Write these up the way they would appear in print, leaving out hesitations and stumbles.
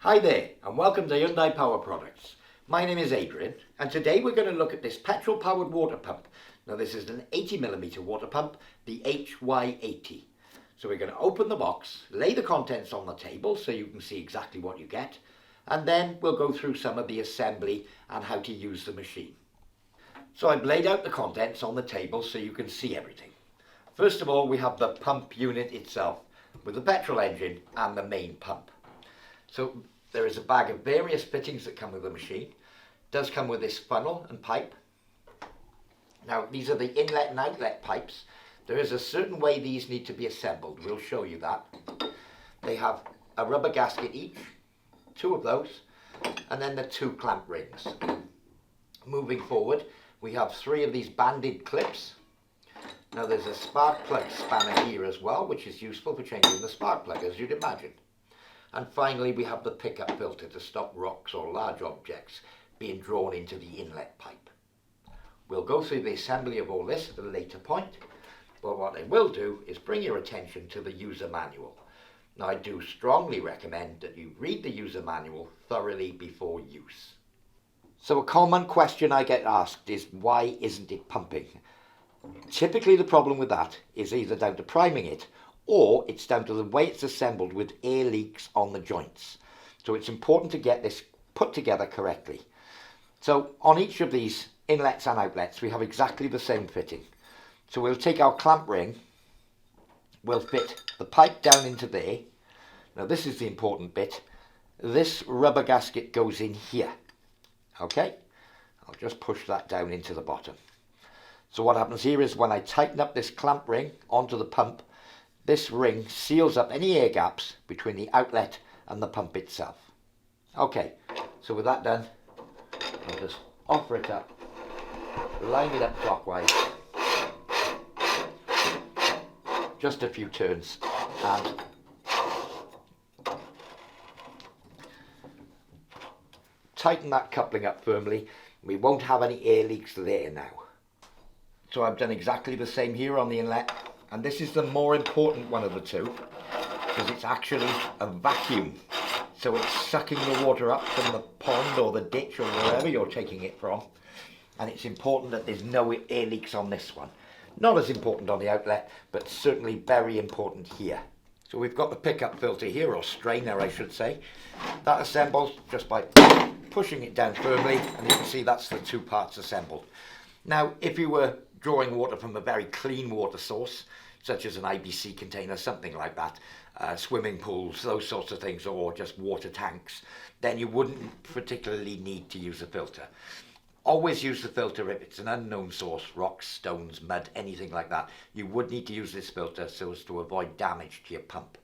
Hi there and welcome to Hyundai Power Products. My name is Adrian and today we're going to look at this petrol-powered water pump. Now this is an 80mm water pump, the HY80. So we're going to open the box, lay the contents on the table so you can see exactly what you get, and then we'll go through some of the assembly and how to use the machine. So I've laid out the contents on the table so you can see everything. First of all, we have the pump unit itself with the petrol engine and the main pump. So there is a bag of various fittings that come with the machine. It does come with this funnel and pipe. Now these are the inlet and outlet pipes. There is a certain way these need to be assembled. We'll show you that. They have a rubber gasket each, two of those, and then the two clamp rings. Moving forward, we have three of these banded clips. Now there's a spark plug spanner here as well, which is useful for changing the spark plug, as you'd imagine. And finally we have the pickup filter to stop rocks or large objects being drawn into the inlet pipe. We'll go through the assembly of all this at a later point, but what I will do is bring your attention to the user manual. Now I do strongly recommend that you read the user manual thoroughly before use. So a common question I get asked is, why isn't it pumping? Typically the problem with that is either down to priming it, or it's down to the way it's assembled with air leaks on the joints. So it's important to get this put together correctly. So on each of these inlets and outlets we have exactly the same fitting. So we'll take our clamp ring, we'll fit the pipe down into there. Now this is the important bit. This rubber gasket goes in here. Okay, I'll just push that down into the bottom. So what happens here is when I tighten up this clamp ring onto the pump, this ring seals up any air gaps between the outlet and the pump itself. Okay, so with that done, I'll just offer it up, line it up clockwise, just a few turns, and tighten that coupling up firmly. We won't have any air leaks there now. So I've done exactly the same here on the inlet. And this is the more important one of the two, because it's actually a vacuum. So it's sucking the water up from the pond or the ditch or wherever you're taking it from. And it's important that there's no air leaks on this one. Not as important on the outlet, but certainly very important here. So we've got the pickup filter here, or strainer I should say. That assembles just by pushing it down firmly, and you can see that's the two parts assembled. Now if you were drawing water from a very clean water source, such as an IBC container, something like that, swimming pools, those sorts of things, or just water tanks, then you wouldn't particularly need to use a filter. Always use the filter if it's an unknown source, rocks, stones, mud, anything like that. You would need to use this filter so as to avoid damage to your pump.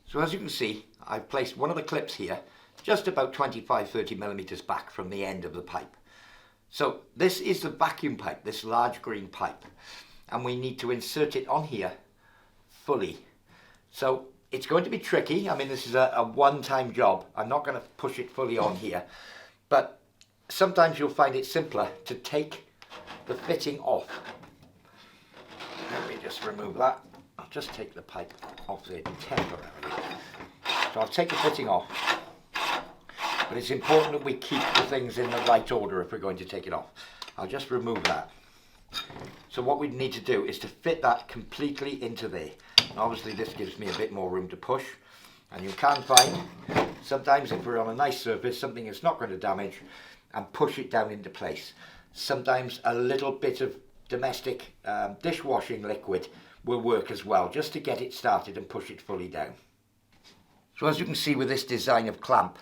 So as you can see, I've placed one of the clips here, just about 25-30mm back from the end of the pipe. So this is the vacuum pipe, this large green pipe, and we need to insert it on here fully. So it's going to be tricky. I mean, this is a one-time job. I'm not going to push it fully on here, but sometimes you'll find it simpler to take the fitting off. Let me just remove that. I'll just take the pipe off there temporarily. So I'll take the fitting off. But it's important that we keep the things in the right order if we're going to take it off. I'll just remove that. So what we need to do is to fit that completely into there. And obviously this gives me a bit more room to push. And you can find, sometimes if we're on a nice surface, something that's not going to damage, and push it down into place. Sometimes a little bit of domestic dishwashing liquid will work as well, just to get it started and push it fully down. So as you can see with this design of clamp,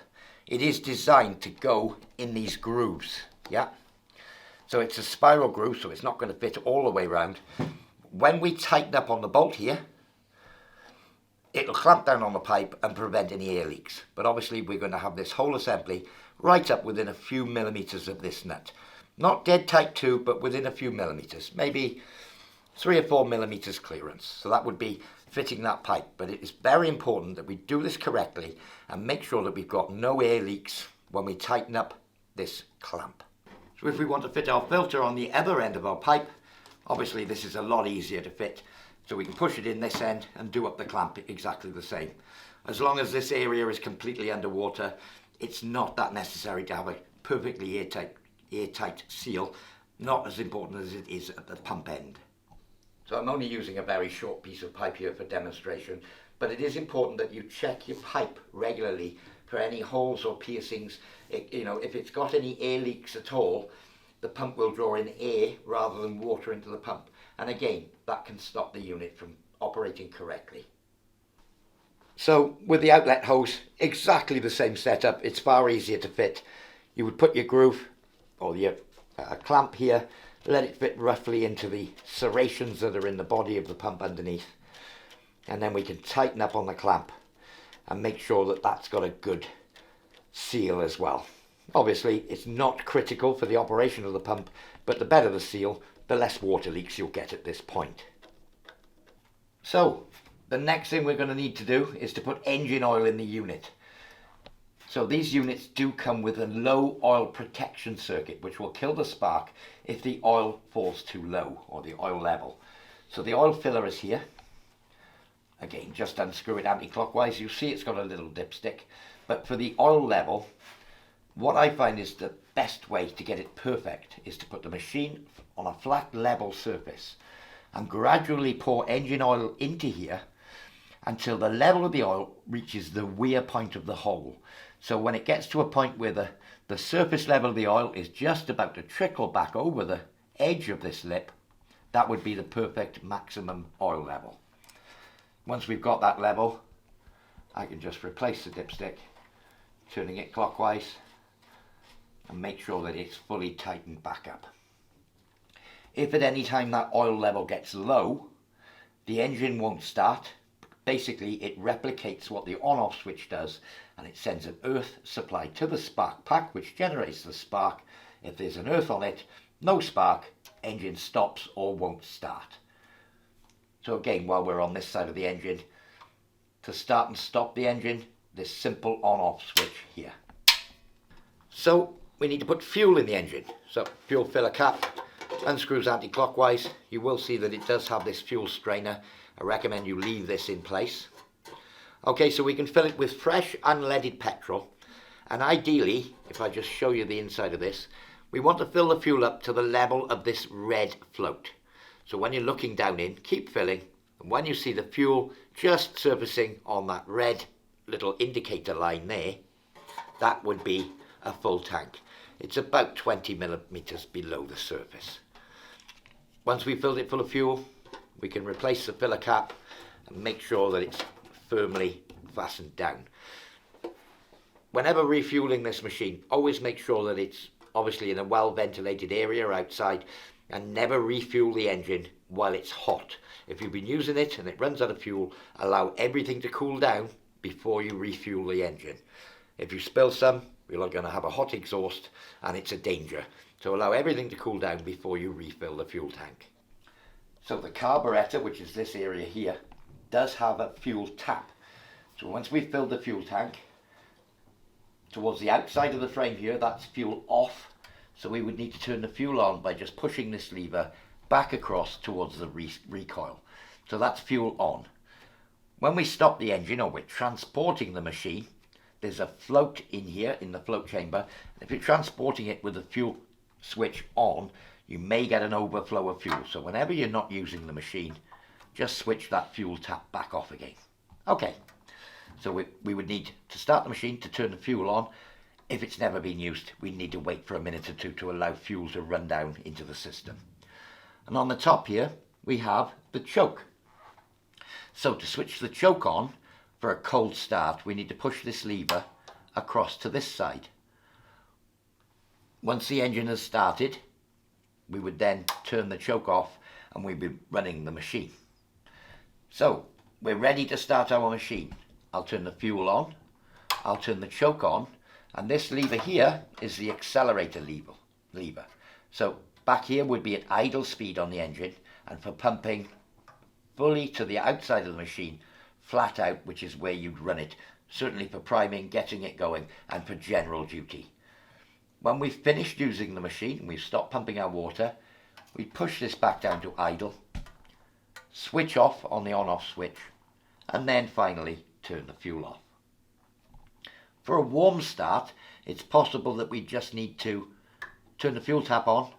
it is designed to go in these grooves, yeah? So it's a spiral groove, so it's not going to fit all the way around. When we tighten up on the bolt here, it'll clamp down on the pipe and prevent any air leaks. But obviously we're going to have this whole assembly right up within a few millimeters of this nut. Not dead tight too, but within a few millimeters, maybe 3 or 4 millimeters clearance. So that would be fitting that pipe, but it is very important that we do this correctly and make sure that we've got no air leaks when we tighten up this clamp. So if we want to fit our filter on the other end of our pipe, obviously this is a lot easier to fit, so we can push it in this end and do up the clamp exactly the same. As long as this area is completely underwater, it's not that necessary to have a perfectly airtight seal. Not as important as it is at the pump end. So I'm only using a very short piece of pipe here for demonstration, but it is important that you check your pipe regularly for any holes or piercings. If it's got any air leaks at all, the pump will draw in air rather than water into the pump. And again, that can stop the unit from operating correctly. So with the outlet hose, exactly the same setup. It's far easier to fit. You would put your groove or your clamp here, let it fit roughly into the serrations that are in the body of the pump underneath, and then we can tighten up on the clamp and make sure that that's got a good seal as well. Obviously it's not critical for the operation of the pump, but the better the seal, the less water leaks you'll get at this point. So the next thing we're going to need to do is to put engine oil in the unit. So these units do come with a low oil protection circuit, which will kill the spark if the oil falls too low, or the oil level. So the oil filler is here. Again, just unscrew it anti-clockwise. You see it's got a little dipstick. But for the oil level, what I find is the best way to get it perfect is to put the machine on a flat level surface and gradually pour engine oil into here until the level of the oil reaches the wear point of the hole. So when it gets to a point where the surface level of the oil is just about to trickle back over the edge of this lip, that would be the perfect maximum oil level. Once we've got that level, I can just replace the dipstick, turning it clockwise, and make sure that it's fully tightened back up. If at any time that oil level gets low, the engine won't start. Basically, it replicates what the on-off switch does, and it sends an earth supply to the spark pack, which generates the spark. If there's an earth on it, no spark, engine stops or won't start. So again, while we're on this side of the engine, to start and stop the engine, this simple on-off switch here. So we need to put fuel in the engine. So fuel filler cap, unscrews anti-clockwise. You will see that it does have this fuel strainer. I recommend you leave this in place. Okay, so we can fill it with fresh unleaded petrol, and ideally, if I just show you the inside of this, we want to fill the fuel up to the level of this red float. So when you're looking down in, keep filling, and when you see the fuel just surfacing on that red little indicator line there, that would be a full tank. It's about 20 millimeters below the surface. Once we've filled it full of fuel, we can replace the filler cap and make sure that it's firmly fastened down. Whenever refueling this machine, always make sure that it's obviously in a well ventilated area outside, and never refuel the engine while it's hot. If you've been using it and it runs out of fuel, allow everything to cool down before you refuel the engine. If you spill some, you're going to have a hot exhaust and it's a danger. So allow everything to cool down before you refill the fuel tank. So the carburetor, which is this area here, does have a fuel tap. So once we've filled the fuel tank, towards the outside of the frame here, that's fuel off. So we would need to turn the fuel on by just pushing this lever back across towards the recoil. So that's fuel on. When we stop the engine, or we're transporting the machine, there's a float in here in the float chamber. If you're transporting it with the fuel switch on, you may get an overflow of fuel. So whenever you're not using the machine, just switch that fuel tap back off again. Okay, so we would need to start the machine to turn the fuel on. If it's never been used, we need to wait for a minute or two to allow fuel to run down into the system. And on the top here, we have the choke. So to switch the choke on for a cold start, we need to push this lever across to this side. Once the engine has started, we would then turn the choke off and we'd be running the machine. So we're ready to start our machine. I'll turn the fuel on, I'll turn the choke on, and this lever here is the accelerator lever. So back here would be at idle speed on the engine, and for pumping fully to the outside of the machine, flat out, which is where you'd run it, certainly for priming, getting it going, and for general duty. When we've finished using the machine, we've stopped pumping our water, we push this back down to idle, switch off on the on-off switch, and then finally turn the fuel off. For a warm start, it's possible that we just need to turn the fuel tap on,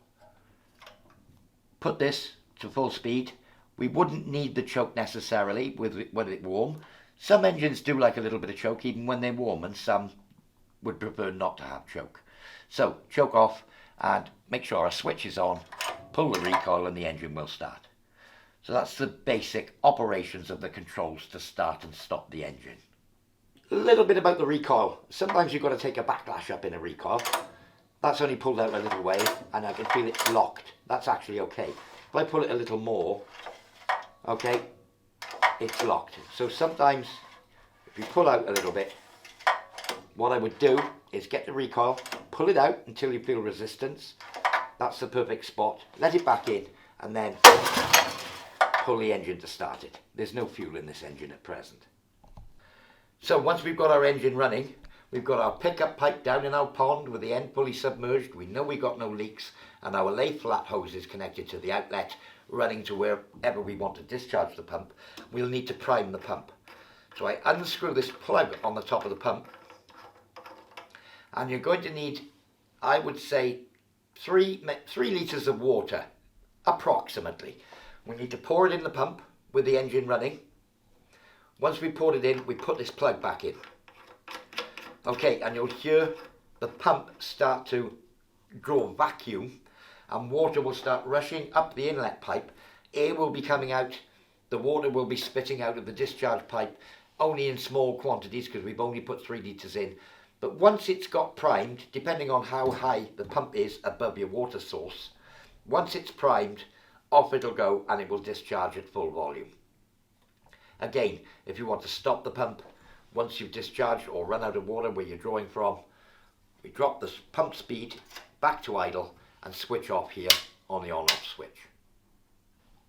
put this to full speed. We wouldn't need the choke necessarily when it's warm. Some engines do like a little bit of choke even when they're warm, and some would prefer not to have choke. So choke off and make sure our switch is on, pull the recoil and the engine will start. So that's the basic operations of the controls to start and stop the engine. A little bit about the recoil. Sometimes you've got to take a backlash up in a recoil. That's only pulled out a little way and I can feel it's locked. That's actually okay. If I pull it a little more, okay, it's locked. So sometimes if you pull out a little bit, what I would do is get the recoil, pull it out until you feel resistance. That's the perfect spot. Let it back in and then pull the engine to start it. There's no fuel in this engine at present. So once we've got our engine running, we've got our pickup pipe down in our pond with the end fully submerged. We know we've got no leaks and our lay flat hose is connected to the outlet running to wherever we want to discharge the pump. We'll need to prime the pump. So I unscrew this plug on the top of the pump and you're going to need, I would say, 3 litres of water approximately. We need to pour it in the pump with the engine running. Once we poured it in, we put this plug back in. Okay, and you'll hear the pump start to draw vacuum and water will start rushing up the inlet pipe. Air will be coming out, the water will be spitting out of the discharge pipe, only in small quantities because we've only put 3 litres in. But once it's got primed, depending on how high the pump is above your water source, once it's primed, off it'll go and it will discharge at full volume. Again, if you want to stop the pump, once you've discharged or run out of water where you're drawing from, we drop the pump speed back to idle and switch off here on the on-off switch.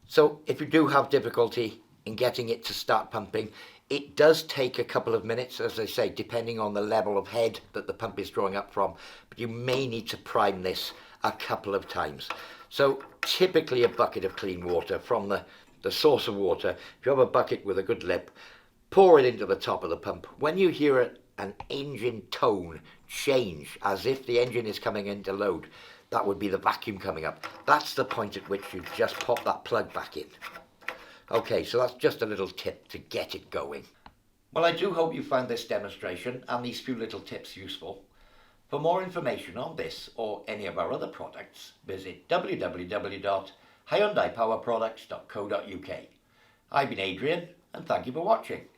So if you do have difficulty in getting it to start pumping, it does take a couple of minutes, as I say, depending on the level of head that the pump is drawing up from, but you may need to prime this a couple of times. So typically a bucket of clean water from the source of water. If you have a bucket with a good lip, pour it into the top of the pump. When you hear an engine tone change as if the engine is coming into load, that would be the vacuum coming up. That's the point at which you just pop that plug back in. Okay, so that's just a little tip to get it going. Well, I do hope you found this demonstration and these few little tips useful. For more information on this or any of our other products, visit www.hyundaipowerproducts.co.uk. I've been Adrian and thank you for watching.